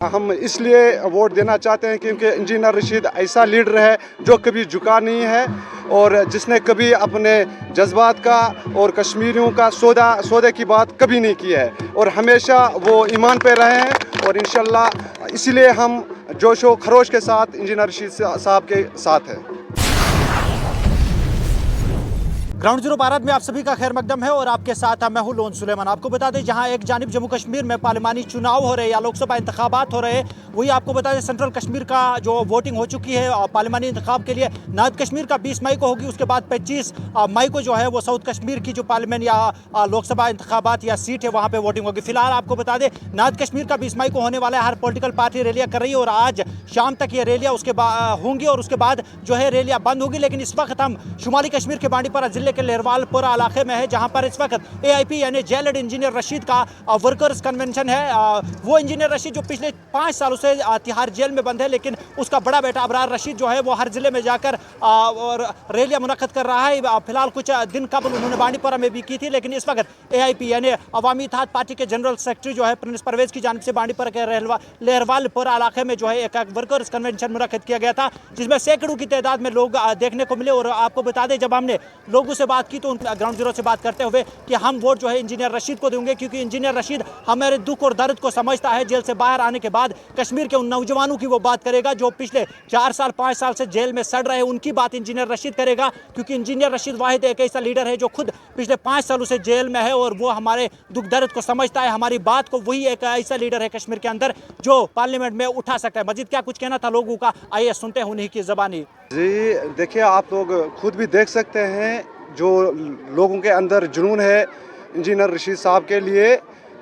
हम इसलिए वोट देना चाहते हैं क्योंकि इंजीनियर रशीद ऐसा लीडर है जो कभी झुका नहीं है और जिसने कभी अपने जज्बात का और कश्मीरियों का सौदे की बात कभी नहीं की है और हमेशा वो ईमान पे रहे हैं और इंशाल्लाह इसलिए हम जोश व खरोश के साथ इंजीनियर रशीद साहब के साथ हैं। ग्राउंड जीरो भारत में आप सभी का खैर मकदम है और आपके साथ मैं हूं लोन सुलेमान। आपको बता दें जहां एक जानिब जम्मू कश्मीर में पार्लिमानी चुनाव हो रहे हैं या लोकसभा इंतखाबात हो रहे हैं, वही आपको बता दें सेंट्रल कश्मीर का जो वोटिंग हो चुकी है पार्लिमानी इंतखाब के लिए नॉर्थ कश्मीर का 20 मई को होगी। उसके बाद 25 मई को जो है वो साउथ कश्मीर की जो पार्लियामेंट या लोकसभा इंतखाबात या सीट है वहाँ पर वोटिंग होगी। फिलहाल आपको बता दें नॉर्थ कश्मीर का 20 मई को होने वाला है। हर पॉलिटिकल पार्टी रैलियाँ कर रही है और आज शाम तक ये रैलियाँ उसके बाद होंगी और उसके बाद जो है रैलियाँ बंद होगी। लेकिन इस वक्त हम शुमाली कश्मीर के बांडीपुरा जिले के लेहरवालपुरा इलाके में है जहां पर इस वक्त एआईपी यानी जेएलएड इंजीनियर रशीद का वर्कर्स कन्वेंशन है। वो इंजीनियर रशीद जो पिछले 5 सालों से तिहाड़ जेल में बंद है, लेकिन उसका बड़ा बेटा अबरार रशीद जो है वो हर जिले में जाकर और रैलियां मुनक्कद कर रहा है। फिलहाल कुछ दिन कबल उन्होंने बांडीपुरा में भी की थी, लेकिन इस वक्त एआईपी यानी अवामी इत्तेहाद पार्टी के जनरल सेक्रेटरी जो है प्रिंस परवेज की जानिब से बांडीपुरा के लेहरवालपुरा इलाके में जो है एक वर्कर्स कन्वेंशन मुनक्कद किया गया था, जिसमें सैकड़ों की तादाद में लोग देखने को मिले। और आपको बता दें जब हमने लोगों से बात की तो ग्राउंड जीरो से बात करते हुए कि हम वोट जो है इंजीनियर रशीद को देंगे क्योंकि इंजीनियर रशीद हमारे दुख और दर्द को समझता है। जेल से बाहर आने के बाद कश्मीर के उन नौजवानों की वो बात करेगा जो पिछले 4 साल 5 साल से जेल में सड़ रहे हैं, उनकी बात इंजीनियर रशीद करेगा क्योंकि इंजीनियर रशीद वाहिद एक ऐसा लीडर है जो खुद पिछले 5 सालों से जेल में है और वो हमारे दुख दर्द को समझता है, हमारी बात को। वही एक ऐसा लीडर है कश्मीर के अंदर जो पार्लियामेंट में उठा सकता है। मजीद क्या कुछ कहना था लोगों का, आइए सुनते हैं उन्हीं की ज़बानी। जी देखिए, आप लोग खुद भी देख सकते हैं जो लोगों के अंदर जुनून है इंजीनियर रशीद साहब के लिए,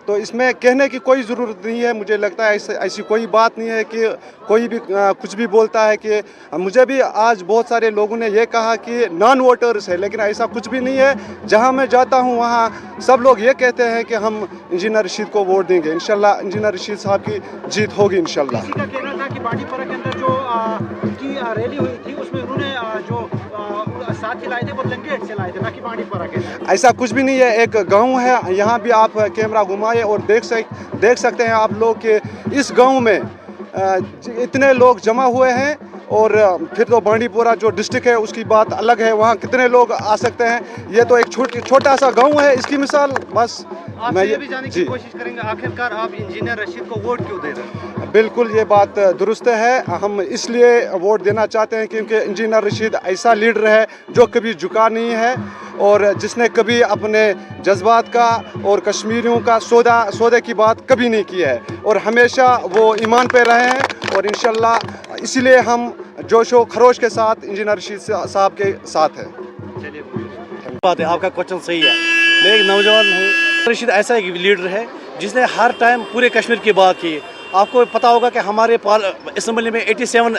तो इसमें कहने की कोई ज़रूरत नहीं है। मुझे लगता है ऐसी कोई बात नहीं है कि कोई भी कुछ भी बोलता है कि मुझे भी आज बहुत सारे लोगों ने ये कहा कि नॉन वोटर्स है, लेकिन ऐसा कुछ भी नहीं है। जहां मैं जाता हूं वहां सब लोग ये कहते हैं कि हम इंजीनियर रशीद को वोट देंगे। इंशाल्लाह इंजीनियर रशीद साहब की जीत होगी इंशाल्लाह। किसी का कहना था कि बांडीपुरा के अंदर जो उनकी रैली हुई थी उसमें उन्होंने जो साथी लाए थे वो लंगेट से लाए थे, ना कि बांडीपुरा के। ऐसा कुछ भी नहीं है। एक गांव है, यहाँ भी आप कैमरा घुमाए और देख सकते हैं आप लोग कि इस गांव में इतने लोग जमा हुए हैं। और फिर तो बांडीपुरा जो डिस्ट्रिक्ट है उसकी बात अलग है, वहाँ कितने लोग आ सकते हैं। ये तो एक छोटा सा गांव है, इसकी मिसाल बस मैं ये भी जानने की कोशिश करेंगे आखिरकार आप इंजीनियर रशीद को वोट क्यों दे रहे हैं? बिल्कुल ये बात दुरुस्त है। हम इसलिए वोट देना चाहते हैं क्योंकि इंजीनियर रशीद ऐसा लीडर है जो कभी झुका नहीं है और जिसने कभी अपने जज्बात का और कश्मीरियों का सौदे की बात कभी नहीं की है और हमेशा वो ईमान पे रहे हैं और इंशाल्लाह इसलिए हम जोश व खरोश के साथ इंजीनियर रशीद साहब के साथ हैं। चलिए बात है, आपका क्वेश्चन सही है। मैं एक नौजवान हूँ। रशीद ऐसा एक लीडर है जिसने हर टाइम पूरे कश्मीर की बात की। आपको पता होगा कि हमारे असम्बली में 87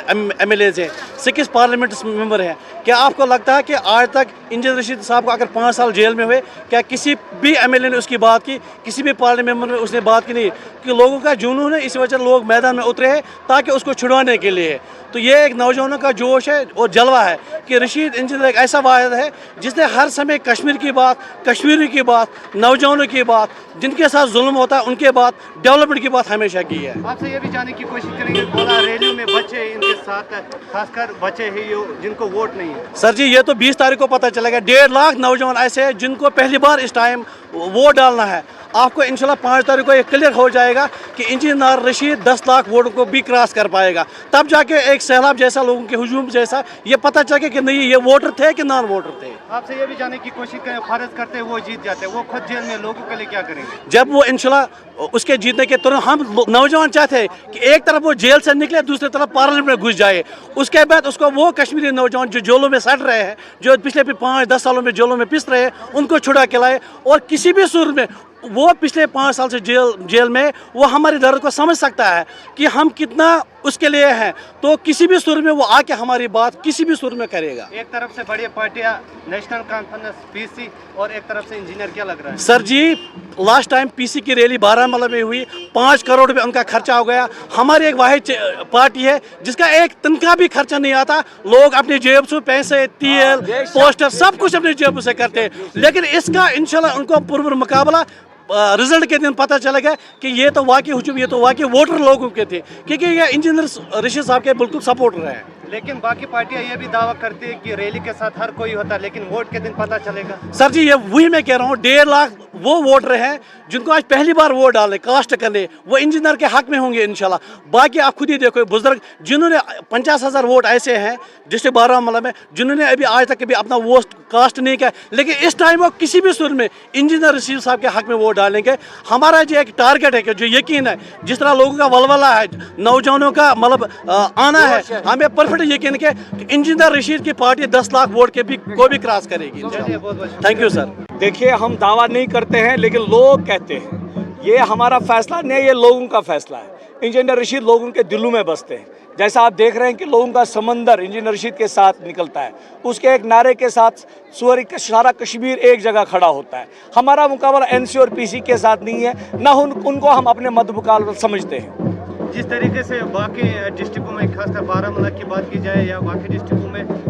MLAs हैं, 6 पार्लियामेंट मेंबर हैं। क्या आपको लगता है कि आज तक इंजीनियर रशीद साहब को अगर 5 साल जेल में हुए, क्या किसी भी MLA ने उसकी बात की, किसी भी पार्लियामेंट मेंबर ने उसने बात की? नहीं, कि लोगों का जुनून है, इस वजह लोग मैदान में उतरे हैं ताकि उसको छुड़वाने के लिए। तो ये एक नौजवानों का जोश है और जलवा है कि रशीद इंजीनियर एक ऐसा वाहिद है जिसने हर समय कश्मीर की बात, कश्मीरी की बात, नौजवानों की बात, जिनके साथ जुल्म होता है उनके बात, डेवलपमेंट की बात हमेशा की है। आपसे ये भी जानने की कोशिश करेंगे, बोला रैलियों में बच्चे इनके साथ, खासकर बच्चे हैं जिनको वोट नहीं है। सर जी, ये तो 20 तारीख को पता चलेगा। 1.5 लाख नौजवान ऐसे हैं जिनको पहली बार इस टाइम वोट डालना है। आपको इंशाल्लाह 5 तारीख को ये क्लियर हो जाएगा कि इंजीनियर रशीद 10 लाख वोटों को भी क्रॉस कर पाएगा। तब जाके एक सैलाब जैसा, लोगों के हुजूम जैसा ये पता चले कि नहीं ये वोटर थे कि नॉन वोटर थे। आपसे ये भी जानने की कोशिश करें, फर्ज करते वो जीत जाते, वो खुद जेल में, लोगों के लिए क्या करेंगे जब वो इंशाल्लाह उसके जीतने के तुरंत? हम नौजवान चाहते हैं कि एक तरफ वो जेल से निकले, दूसरी तरफ पार्लियामेंट में घुस जाए। उसके बाद उसको वो कश्मीरी नौजवान जो जेलों में सड़ रहे हैं, जो पिछले 5-10 सालों में जेलों में पिस रहे हैं, उनको छुड़ा के लाए। और किसी भी सूरत में वो पिछले 5 साल से जेल में वो हमारे दर्द को समझ सकता है कि हम कितना उसके लिए हैं, तो किसी भी सूरत में वो आके हमारी बात किसी भी सूरत में करेगा। एक तरफ से बड़ी पार्टियां नेशनल कॉन्फ्रेंस पीसी और एक तरफ से इंजीनियर, क्या लग रहा है? सर जी, लास्ट टाइम पीसी की रैली बारामूला में हुई, 5 करोड़ रुपये उनका खर्चा हो गया। हमारी एक वाहिद पार्टी है जिसका एक तनख्वाह भी खर्चा नहीं आता। लोग अपनी जेब से पैसे, तेल, पोस्टर सब कुछ अपनी जेब से करते हैं, लेकिन इसका इंशाल्लाह उनको पूर्व मुकाबला रिजल्ट के दिन पता चलेगा कि ये तो वाकई हुजूम, ये तो वाकई वोटर लोगों के थे, क्योंकि ये इंजीनियर रशीद साहब के बिल्कुल सपोर्टर हैं। लेकिन बाकी पार्टियां ये भी दावा करती है कि रैली के साथ हर कोई होता है, लेकिन वोट के दिन पता चलेगा। सर जी, ये वही मैं कह रहा हूँ, 1.5 लाख वो वोटर हैं जिनको आज पहली बार वोट डाले, कास्ट करने, वो इंजीनियर के हक में होंगे इंशाल्लाह। बाकी आप खुद ही देखो, बुजुर्ग जिन्होंने 50,000 वोट ऐसे हैं डिस्ट्रिक्ट बारामूला में, जिन्होंने अभी आज तक कभी अपना वोट कास्ट नहीं किया, लेकिन इस टाइम वो किसी भी सूरत में इंजीनियर रशीद साहब के हक में वोट डालेंगे। हमारा जो एक टारगेट है कि जो यकीन है, जिस तरह लोगों का वलवला है, नौजवानों का मतलब आना है, हमें परफेक्ट यकीन कि इंजीनियर रशीद की पार्टी 10 लाख वोट के भी को भी क्रॉस करेगी। Thank you sir. देखिए, हम दावा नहीं करते हैं, लेकिन लोग कहते हैं। ये हमारा फैसला नहीं है, ये लोगों का फैसला है। इंजीनियर रशीद लोगों के दिलों में बसते हैं। जैसा आप देख रहे हैं कि लोगों का समंदर इंजीनियर रशीद के साथ निकलता है, उसके एक नारे के साथ सारा कश्मीर एक जगह खड़ा होता है। हमारा मुकाबला एनसी और पीसी के साथ नहीं है, ना उनको हम अपने मद मुकाबला समझते हैं। जिस तरीके से बाकी डिस्ट्रिक्टों में, खासकर बारामूला की बात की जाए या बाकी डिस्ट्रिक्टों में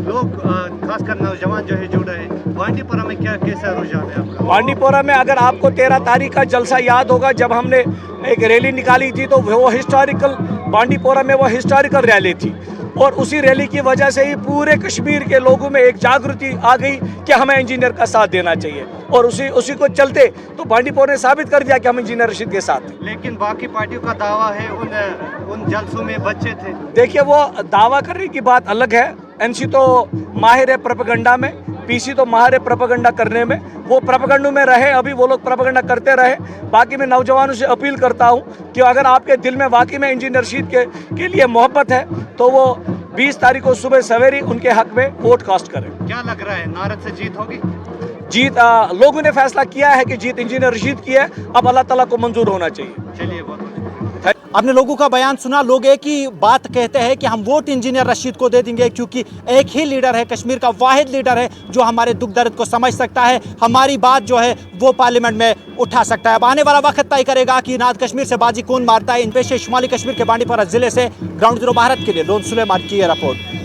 लोग खासकर नौजवान जो है जुड़ रहे हैं, बांडीपोरा में क्या कैसा रुझान है आपका? बांडीपोरा में अगर आपको 13 तारीख का जलसा याद होगा, जब हमने एक रैली निकाली थी, तो वो हिस्टोरिकल, बांडीपोरा में वो हिस्टोरिकल रैली थी, और उसी रैली की वजह से ही पूरे कश्मीर के लोगों में एक जागृति आ गई कि हमें इंजीनियर का साथ देना चाहिए, और उसी को चलते तो बांडीपोरा ने साबित कर दिया कि हम इंजीनियर रशीद के साथ हैं। लेकिन बाकी पार्टियों का दावा है उन जलसों में बच्चे थे। देखिए, वो दावा करने की बात अलग है। एनसी तो माहिर है प्रोपेगेंडा में, पीसी तो माहिर है प्रोपेगेंडा करने में। वो प्रोपेगेंडा में रहे, अभी वो लोग प्रोपेगेंडा करते रहे। बाकी मैं नौजवानों से अपील करता हूँ कि अगर आपके दिल में वाकई में इंजीनियर रशीद के लिए मोहब्बत है, तो वो 20 तारीख को सुबह सवेरे उनके हक में वोट कास्ट करें। क्या लग रहा है, नारद से जीत होगी? जीत लोगों ने फैसला किया है कि जीत इंजीनियर रशीद की है, अब अल्लाह ताला को मंजूर होना चाहिए। चलिए, बहुत आपने लोगों का बयान सुना। लोग एक ही बात कहते हैं कि हम वोट इंजीनियर रशीद को दे देंगे, क्योंकि एक ही लीडर है, कश्मीर का वाहिद लीडर है जो हमारे दुख दर्द को समझ सकता है, हमारी बात जो है वो पार्लियामेंट में उठा सकता है। अब आने वाला वक्त तय करेगा कि नार्थ कश्मीर से बाजी कौन मारता है। इन पेश शुमाली कश्मीर के बांडीपोरा जिले से ग्राउंड जीरो भारत के लिए लोन सुलेमान की ये रिपोर्ट।